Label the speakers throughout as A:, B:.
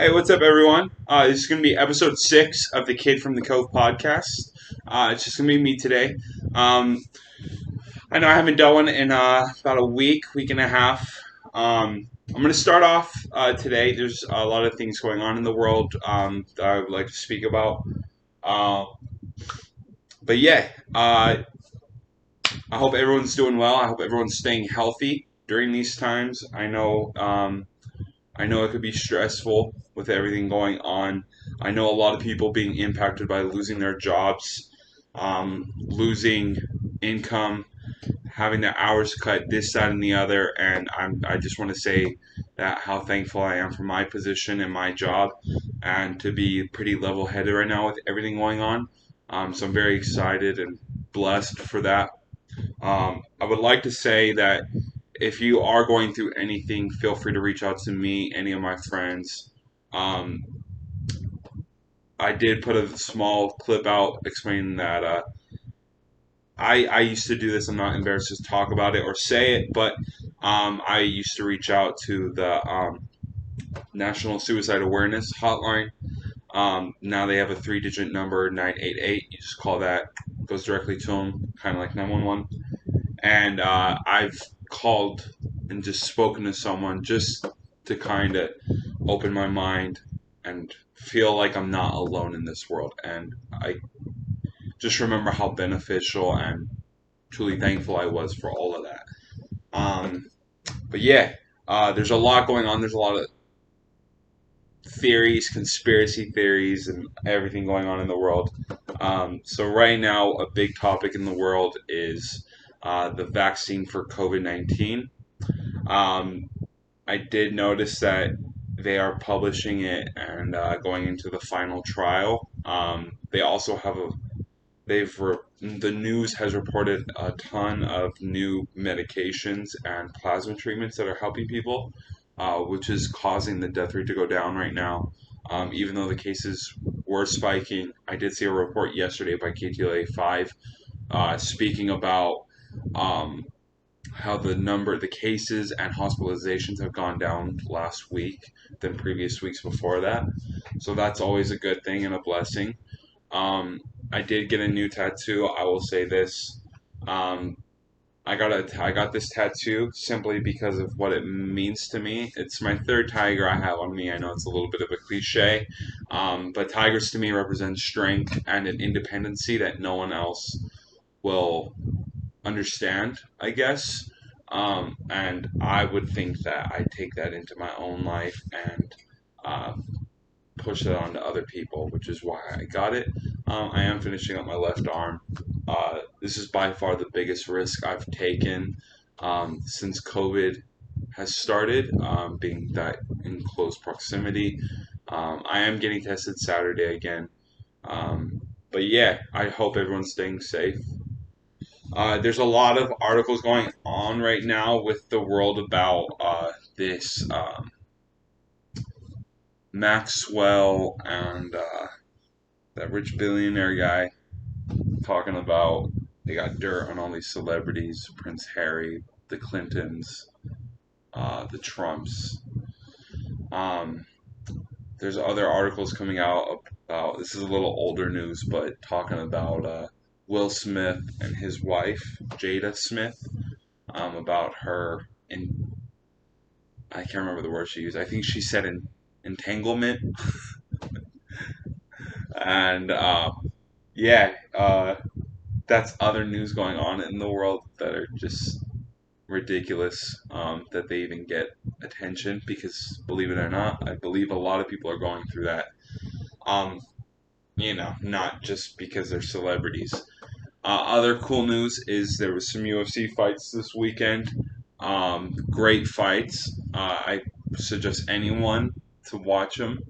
A: Hey, what's up, everyone? This is going to be episode 6 of the Kid from the Cove podcast. It's just going to be me today. Um, I know I haven't done one in about a week and a half. I'm going to start off today. There's a lot of things going on in the world that I would like to speak about. Uh, but yeah, I hope everyone's doing well. I hope everyone's staying healthy during these times. I know it could be stressful with everything going on. I know a lot of people being impacted by losing their jobs, losing income, having their hours cut, this, that, and the other. And I just want to say that how thankful I am for my position and my job, and to be pretty level-headed right now with everything going on. So I'm very excited and blessed for that. I would like to say that if you are going through anything, feel free to reach out to me, any of my friends. Um, I did put a small clip out explaining that I used to do this. I'm not embarrassed to talk about it or say it, but I used to reach out to the National Suicide Awareness Hotline. Now they have a three-digit number, 988. You just call that, goes directly to them, kind of like 911. And I've called and just spoken to someone just to kind of open my mind and feel like I'm not alone in this world. And I just remember how beneficial and truly thankful I was for all of that. Um, but yeah, there's a lot going on. There's a lot of theories, conspiracy theories, and everything going on in the world. So right now, a big topic in the world is the vaccine for COVID-19. Um, I did notice that they are publishing it and going into the final trial. They also have the news has reported a ton of new medications and plasma treatments that are helping people, which is causing the death rate to go down right now. Even though the cases were spiking, I did see a report yesterday by KTLA 5 speaking about um, how the cases and hospitalizations have gone down last week than previous weeks before that. So that's always a good thing and a blessing. Um, I did get a new tattoo. I will say this. Um, I got this tattoo simply because of what it means to me. It's my third tiger I have on me. I know it's a little bit of a cliche, but tigers to me represent strength and an independency that no one else will understand, I guess. And I would think that I take that into my own life and uh, push that onto other people, which is why I got it. I am finishing up my left arm. This is by far the biggest risk I've taken since COVID has started, being that in close proximity. I am getting tested Saturday again. Um, but yeah, I hope everyone's staying safe. There's a lot of articles going on right now with the world about this Maxwell and that rich billionaire guy talking about they got dirt on all these celebrities, Prince Harry, the Clintons, the Trumps. Um, there's other articles coming out about this is a little older news, but talking about Will Smith and his wife Jada Smith, about her in I can't remember the word she used. I think she said entanglement, and yeah, that's other news going on in the world that are just ridiculous, that they even get attention because, believe it or not, I believe a lot of people are going through that. Um, not just because they're celebrities. Other cool news is there was some UFC fights this weekend. Great fights. I suggest anyone to watch them.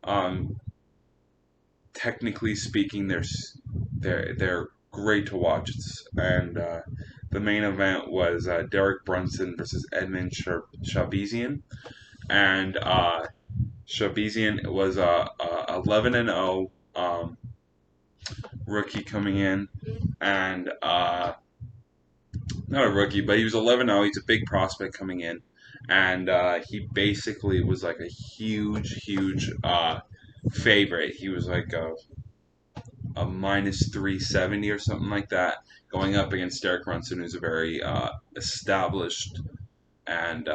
A: Um, Technically speaking, they're great to watch. And the main event was Derek Brunson versus Edmund Shabazian, and Shabazian was a 11-0 rookie coming in, and not a rookie, but he was 11-0. He's a big prospect coming in, and he basically was like a huge favorite. He was like a minus 370 or something like that, going up against Derek Brunson, who's a very established and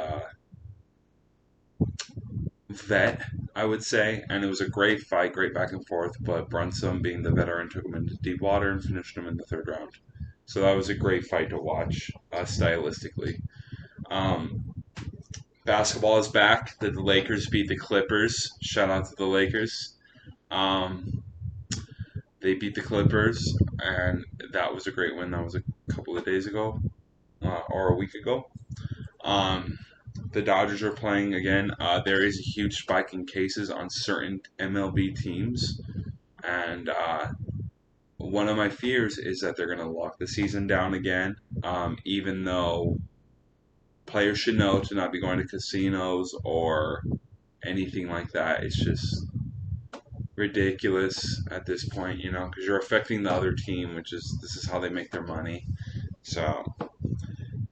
A: vet, I would say. And it was a great fight, great back and forth. But Brunson, being the veteran, took him into deep water and finished him in the third round. So that was a great fight to watch, stylistically. Um, Basketball is back. The Lakers beat the Clippers. Shout out to the Lakers. Um, they beat the Clippers, and that was a great win. That was a couple of days ago, or a week ago. Um, the Dodgers are playing again. There is a huge spike in cases on certain MLB teams, and one of my fears is that they're going to lock the season down again. Even though players should know to not be going to casinos or anything like that. It's just ridiculous at this point, because you're affecting the other team, which is this is how they make their money. So a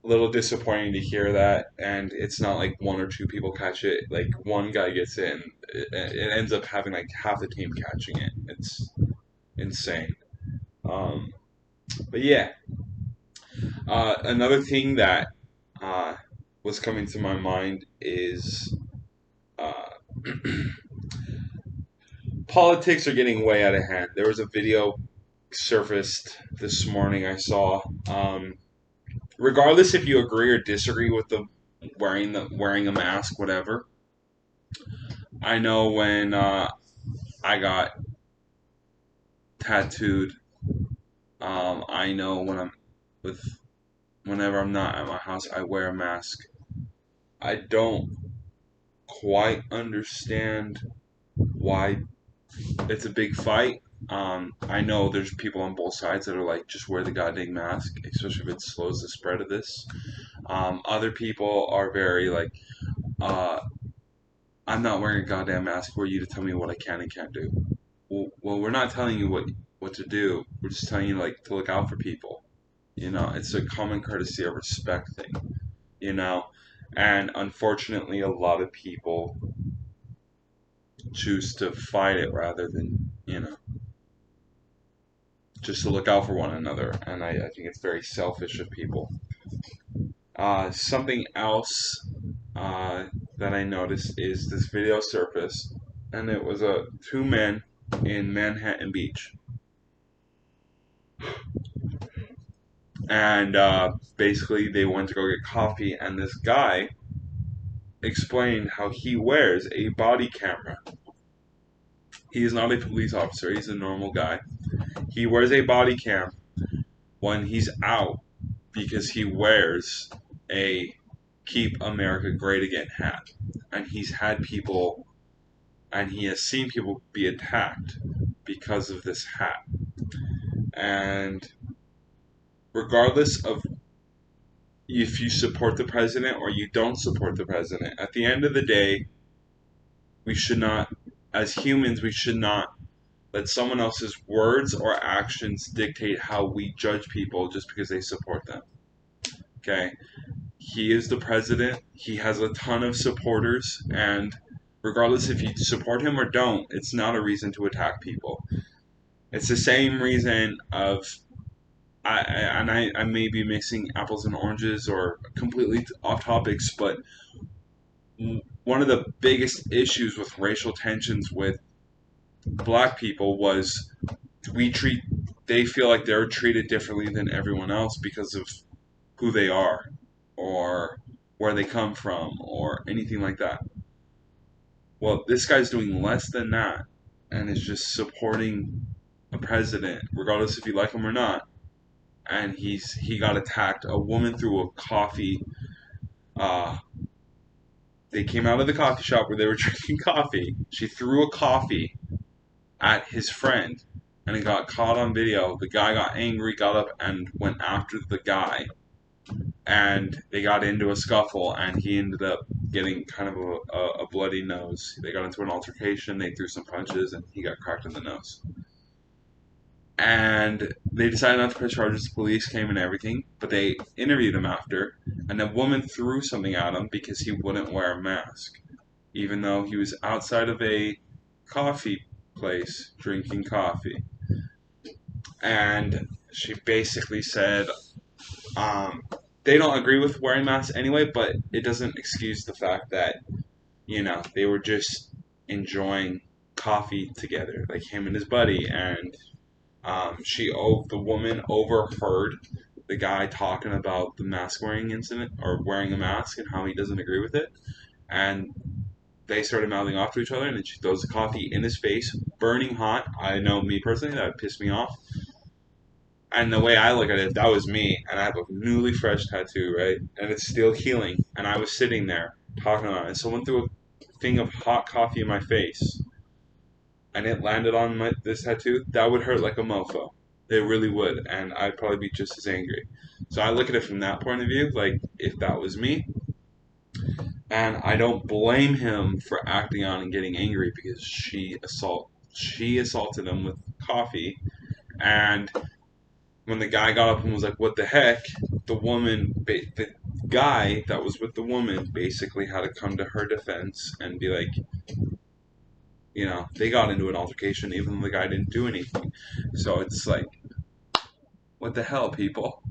A: little disappointing to hear that, and it's not like one or two people catch it. Like one guy gets it, and it ends up having like half the team catching it. It's insane. Um, but yeah, another thing that uh, was coming to my mind is uh, politics are getting way out of hand. There was a video surfaced this morning I saw. Regardless if you agree or disagree with the wearing a mask, whatever. I know when I got tattooed. I know with whenever I'm not at my house, I wear a mask. I don't quite understand why it's a big fight. I know there's people on both sides that are like, just wear the goddamn mask, especially if it slows the spread of this. Other people are very like, uh, I'm not wearing a goddamn mask. Who are you to tell me what I can and can't do? Well, we're not telling you what to do. We're just telling you like to look out for people. It's a common courtesy or respect thing. You know, and unfortunately, a lot of people choose to fight it rather than just to look out for one another. And I think it's very selfish of people. Something else that I noticed is this video surfaced, and it was two men in Manhattan Beach, and basically they went to go get coffee, and this guy explained how he wears a body camera. He is not a police officer; he's a normal guy. He wears a body cam when he's out because he wears a "Keep America Great Again" hat, and he has seen people be attacked because of this hat. And regardless of if you support the president or you don't support the president, at the end of the day, we should not, as humans, we should not let someone else's words or actions dictate how we judge people just because they support them. Okay? He is the president. He has a ton of supporters, and regardless if you support him or don't, it's not a reason to attack people. It's the same reason of I may be mixing apples and oranges or completely off topics, but one of the biggest issues with racial tensions with black people was we treat they feel like they're treated differently than everyone else because of who they are or where they come from or anything like that. Well, this guy's doing less than that and is just supporting a president, regardless if you like him or not. And he got attacked. A woman threw a coffee. Uh, they came out of the coffee shop where they were drinking coffee. She threw a coffee at his friend, and it got caught on video. The guy got angry, got up, and went after the guy. And they got into a scuffle, and he ended up getting kind of a bloody nose. They got into an altercation. They threw some punches, and he got cracked in the nose. And they decided not to press charges. The police came and everything, but they interviewed him after, and a woman threw something at him because he wouldn't wear a mask, even though he was outside of a coffee place drinking coffee. And she basically said, um, they don't agree with wearing masks anyway, but it doesn't excuse the fact that, they were just enjoying coffee together, like him and his buddy, and the woman overheard the guy talking about the mask wearing incident or wearing a mask and how he doesn't agree with it, and they started mouthing off to each other, and then she throws the coffee in his face, burning hot. I know me personally, that would piss me off. And the way I look at it, that was me, and I have a newly fresh tattoo, right? And it's still healing, and I was sitting there talking about it, and someone threw a thing of hot coffee in my face, and it landed on this tattoo, that would hurt like a mofo. It really would, and I'd probably be just as angry. So I look at it from that point of view, like if that was me, and I don't blame him for acting on and getting angry because she assaulted him with coffee, and when the guy got up and was like, "What the heck?" The guy that was with the woman basically had to come to her defense and be like, they got into an altercation even though the guy didn't do anything. So it's like, what the hell, people?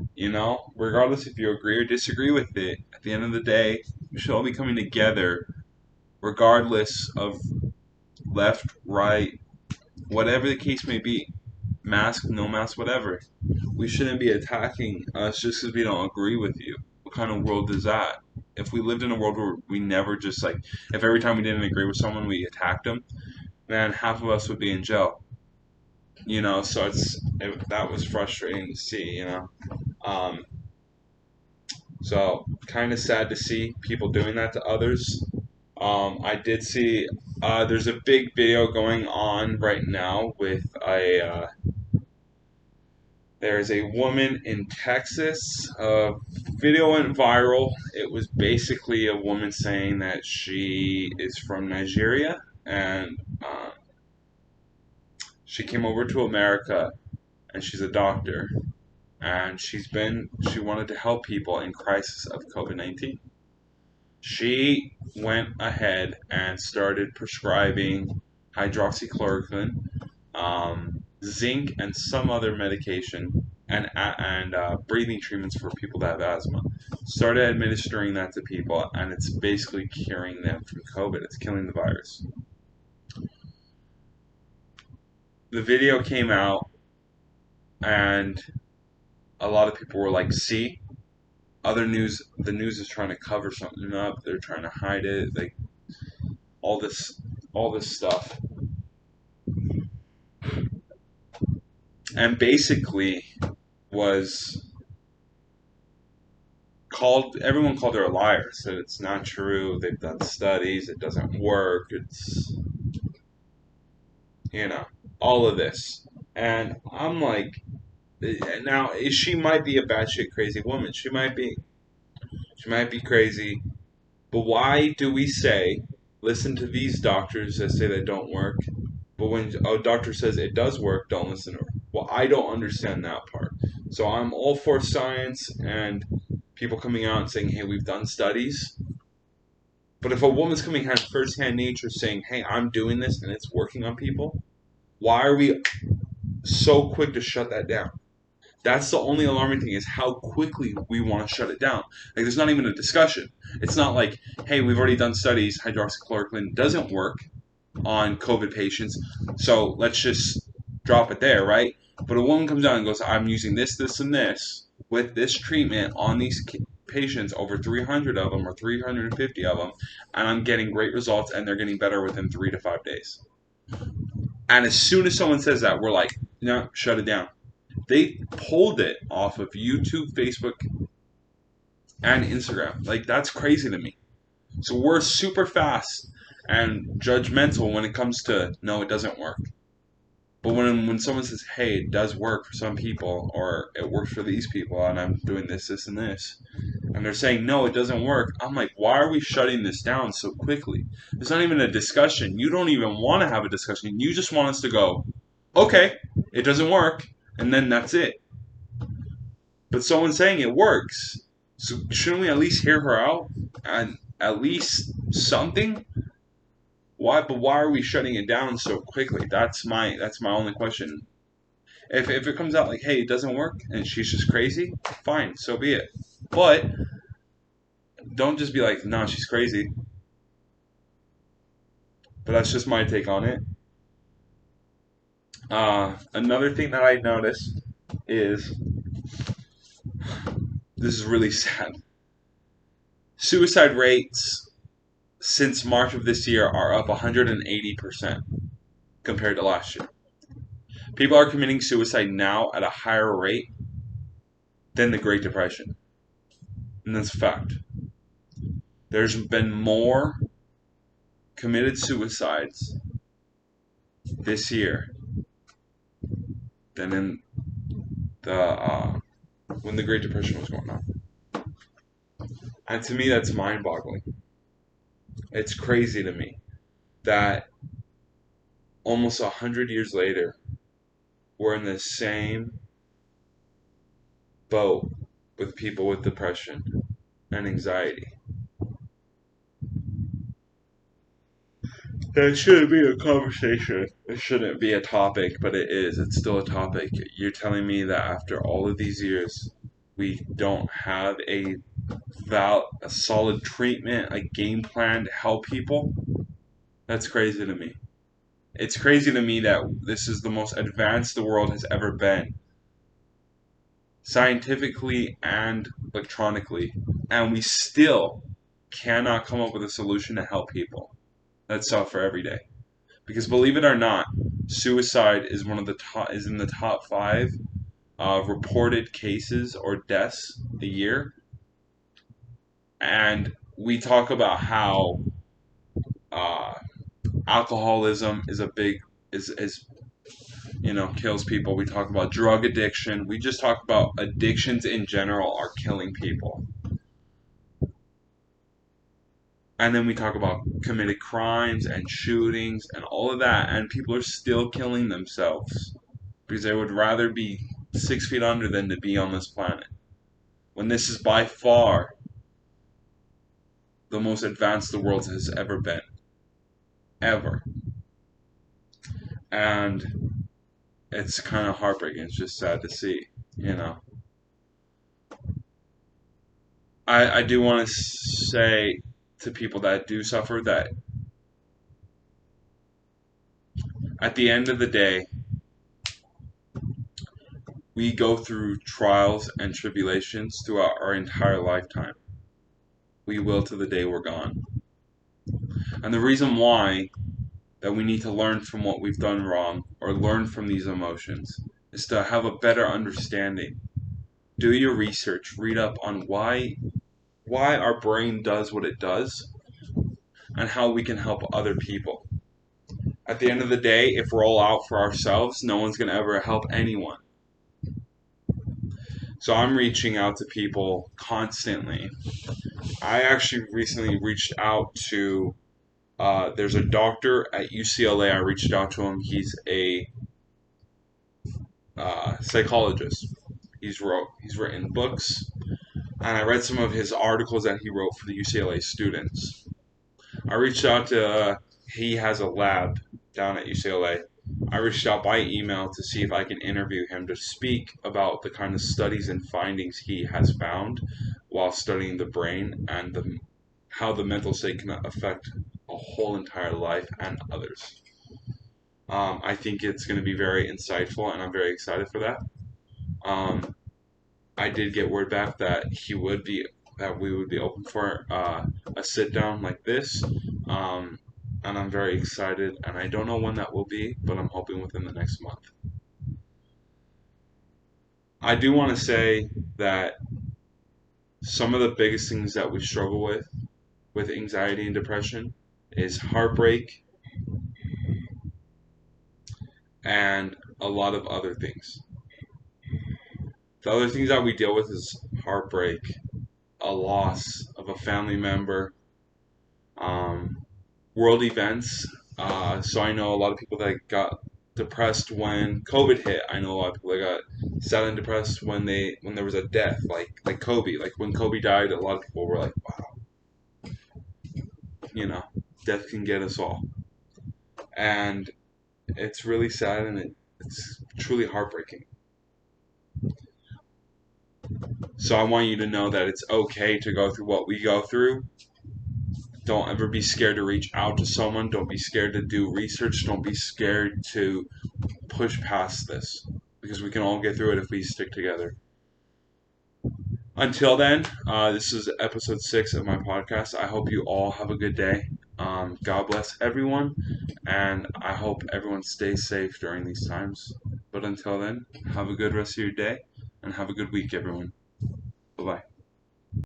A: Regardless if you agree or disagree with it, at the end of the day, we should all be coming together, regardless of left, right, whatever the case may be. Mask, no mask, whatever. We shouldn't be attacking us just because we don't agree with you. What kind of world is that? If we lived in a world where we never just like, if every time we didn't agree with someone we attacked them, then half of us would be in jail. So that was frustrating to see. Um, so kind of sad to see people doing that to others. I did see there's a big video going on right now with there's a woman in Texas. Video went viral. It was basically a woman saying that she is from Nigeria, and she came over to America, and she's a doctor, and she wanted to help people in crisis of COVID-19. She went ahead and started prescribing hydroxychloroquine, zinc, and some other medication, and breathing treatments for people that have asthma. Started administering that to people, and it's basically curing them from COVID. It's killing the virus. The video came out, and a lot of people were like, "See, the news is trying to cover something up. They're trying to hide it. Like all this stuff." And basically was everyone called her a liar, said it's not true, they've done studies, it doesn't work, it's you know all of this. And I'm like, now she might be a batshit crazy woman, she might be crazy, but why do we say listen to these doctors that say they don't work, but when a doctor says it does work, don't listen to her? Well, I don't understand that part. So I'm all for science and people coming out and saying, hey, we've done studies. But if a woman's coming out first-hand nature saying, hey, I'm doing this and it's working on people, why are we so quick to shut that down? That's the only alarming thing, is how quickly we want to shut it down. Like, there's not even a discussion. It's not like, hey, we've already done studies, hydroxychloroquine doesn't work on COVID patients, so let's just drop it there, right? But a woman comes out and goes, I'm using this, this, and this with this treatment on these patients, over 300 of them or 350 of them, and I'm getting great results, and they're getting better within 3 to 5 days. And as soon as someone says that, we're like, no, shut it down. They pulled it off of YouTube, Facebook, and Instagram. Like, that's crazy to me. So we're super fast and judgmental when it comes to, no, it doesn't work. But when someone says, hey, it does work for some people, or it works for these people, and I'm doing this, this, and this, and they're saying, no, it doesn't work, I'm like, why are we shutting this down so quickly? There's not even a discussion. You don't even want to have a discussion. You just want us to go, okay, It doesn't work, and then that's it. But someone's saying it works. So shouldn't we at least hear her out and at least something? Why? But why are we shutting it down so quickly? That's my only question. If it comes out like, hey, it doesn't work, and she's just crazy, fine, so be it. But don't just be like, no, she's crazy. But that's just my take on it. Another thing that I noticed is this is really sad. Suicide rates since March of this year are up 180% compared to last year. People are committing suicide now at a higher rate than the Great Depression. And that's a fact. There's been more committed suicides this year than in the when the Great Depression was going on. And to me, that's mind-boggling. It's crazy to me that almost 100 years later, we're in the same boat with people with depression and anxiety. That shouldn't be a conversation. It shouldn't be a topic, but it is. It's still a topic. You're telling me that after all of these years, we don't have a solid treatment, a game plan to help people? That's crazy to me. It's crazy to me that this is the most advanced the world has ever been, scientifically and electronically, and we still cannot come up with a solution to help people that suffer every day. Because believe it or not, suicide is in the top five reported cases or deaths a year, and we talk about how uh, alcoholism is a big is kills people. We talk about drug addiction. We just talk about addictions in general are killing people. And then we talk about committed crimes and shootings and all of that, and people are still killing themselves because they would rather be 6 feet under than to be on this planet. When this is by far the most advanced the world has ever been. Ever. And it's kind of heartbreaking. It's just sad to see, you know. I do want to say to people that do suffer that at the end of the day, we go through trials and tribulations throughout our entire lifetime. We will to the day we're gone. And the reason why that we need to learn from what we've done wrong or learn from these emotions is to have a better understanding. Do your research, read up on why our brain does what it does and how we can help other people. At the end of the day, if we're all out for ourselves, no one's going to ever help anyone. So I'm reaching out to people constantly. I actually recently reached out to, there's a doctor at UCLA. I reached out to him. He's a psychologist. He's written books, and I read some of his articles that he wrote for the UCLA students. I reached out to, he has a lab down at UCLA. I reached out by email to see if I can interview him to speak about the kind of studies and findings he has found while studying the brain and how the mental state can affect a whole entire life and others. I think it's going to be very insightful, and I'm very excited for that. Um, I did get word back that we would be open for a sit down like this, and I'm very excited. And I don't know when that will be, but I'm hoping within the next month. I do want to say that some of the biggest things that we struggle with anxiety and depression is heartbreak and a lot of other things. The other things that we deal with is heartbreak, a loss of a family member, um, world events. So I know a lot of people that got depressed when COVID hit. I know a lot of people that got sad and depressed when there was a death, like Kobe. Like when Kobe died, a lot of people were like, "Wow, you know, death can get us all," and it's really sad and it's truly heartbreaking. So I want you to know that it's okay to go through what we go through. Don't ever be scared to reach out to someone. Don't be scared to do research. Don't be scared to push past this because we can all get through it if we stick together. Until then, this is episode 6 of my podcast. I hope you all have a good day. God bless everyone, and I hope everyone stays safe during these times. But until then, have a good rest of your day, and have a good week, everyone.